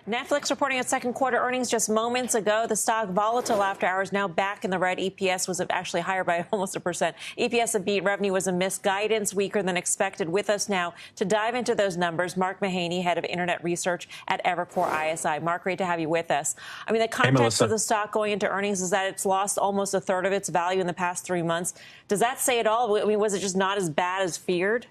Netflix reporting its second quarter earnings just moments ago. The stock volatile after hours, now back in the red. EPS was actually higher by almost 1%. EPS a beat, revenue was a miss, guidance weaker than expected. With us now to dive into those numbers, Mark Mahaney, head of internet research at Evercore ISI. Mark, great to have you with us. I mean, the context of the stock going into earnings is that it's lost almost a third of its value in the past 3 months. Does that say it all? I mean, was it just not as bad as feared?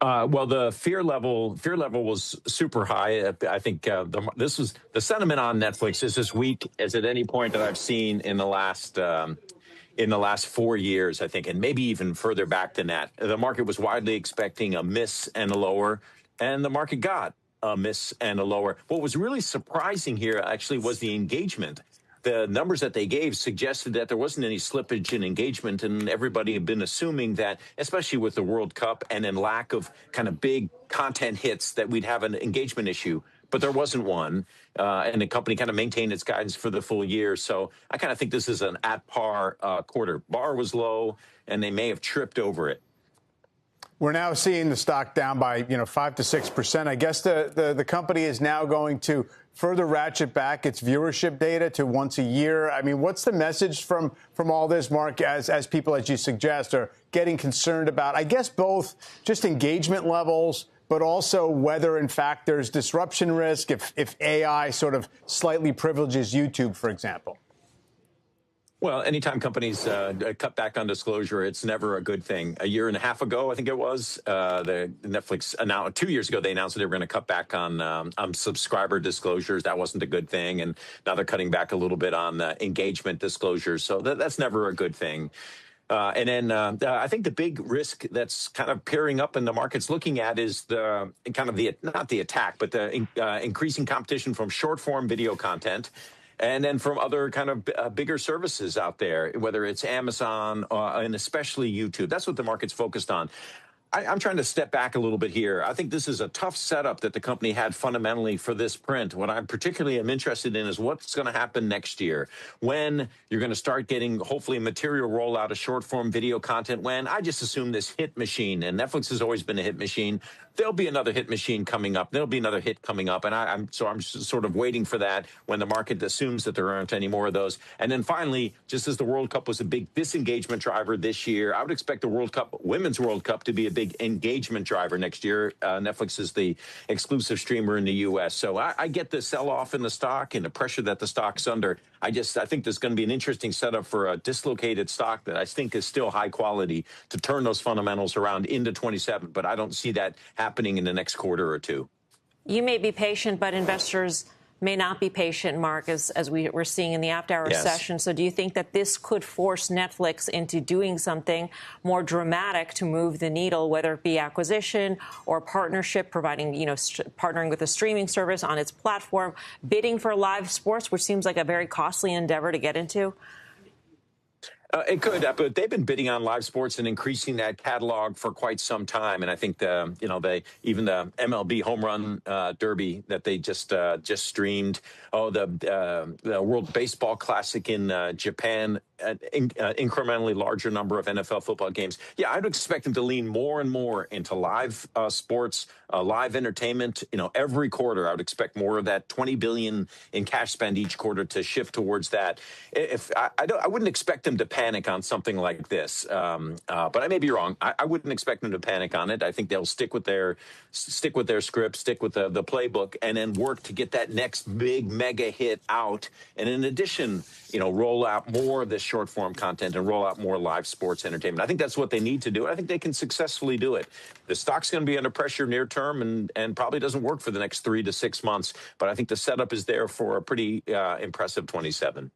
Well, the fear level was super high. I think this was the sentiment on Netflix is as weak as at any point that I've seen in the last 4 years, I think, and maybe even further back than that. The market was widely expecting a miss and a lower, and the market got a miss and a lower. What was really surprising here actually was the engagement. The numbers that they gave suggested that there wasn't any slippage in engagement, and everybody had been assuming that, especially with the World Cup and in lack of kind of big content hits, that we'd have an engagement issue. But there wasn't one, and the company kind of maintained its guidance for the full year. So I kind of think this is an at-par quarter. Bar was low, and they may have tripped over it. We're now seeing the stock down by 5 to 6%. I guess the company is now going to further ratchet back its viewership data to once a year. I mean, what's the message from all this, Mark, as people, as you suggest, are getting concerned about, I guess, both just engagement levels, but also whether, in fact, there's disruption risk if AI sort of slightly privileges YouTube, for example? Well, anytime companies cut back on disclosure, it's never a good thing. A year and a half ago, I think it was, the Netflix announced 2 years ago, they announced that they were going to cut back on subscriber disclosures. That wasn't a good thing. And now they're cutting back a little bit on engagement disclosures. So that's never a good thing. And then I think the big risk that's kind of peering up in the markets looking at is the kind of not the attack, but the increasing competition from short form video content. And then from other kind of bigger services out there, whether it's Amazon and especially YouTube. That's what the market's focused on. I'm trying to step back a little bit here. I think this is a tough setup that the company had fundamentally for this print. What I particularly am interested in is what's going to happen next year when you're going to start getting hopefully a material rollout of short form video content. When I just assume this hit machine, and Netflix has always been a hit machine, there'll be another hit machine coming up. There'll be another hit coming up. And I'm sort of waiting for that when the market assumes that there aren't any more of those. And then finally, just as the World Cup was a big disengagement driver this year, I would expect the World Cup, Women's World Cup, to be a big engagement driver next year. Netflix is the exclusive streamer in the U.S. So I get the sell-off in the stock and the pressure that the stock's under. I think there's going to be an interesting setup for a dislocated stock that I think is still high quality to turn those fundamentals around into 27. But I don't see that happening in the next quarter or two. You may be patient, but investors may not be patient, Mark, as we're seeing in the after-hour session. So do you think that this could force Netflix into doing something more dramatic to move the needle, whether it be acquisition or partnership, providing, partnering with a streaming service on its platform, bidding for live sports, which seems like a very costly endeavor to get into? It could, but they've been bidding on live sports and increasing that catalog for quite some time. And I think even the MLB Home Run Derby that they just streamed, the World Baseball Classic in Japan, an incrementally larger number of NFL football games. Yeah, I'd expect them to lean more and more into live sports, live entertainment. Every quarter, I would expect more of that $20 billion in cash spend each quarter to shift towards that. If I wouldn't expect them to panic on something like this, but I may be wrong. I wouldn't expect them to panic on it. I think they'll stick with their script, stick with the playbook, and then work to get that next big mega hit out. And in addition, roll out more of this short form content and roll out more live sports entertainment. I think that's what they need to do. I think they can successfully do it. The stock's going to be under pressure near term and probably doesn't work for the next 3 to 6 months. But I think the setup is there for a pretty impressive 27.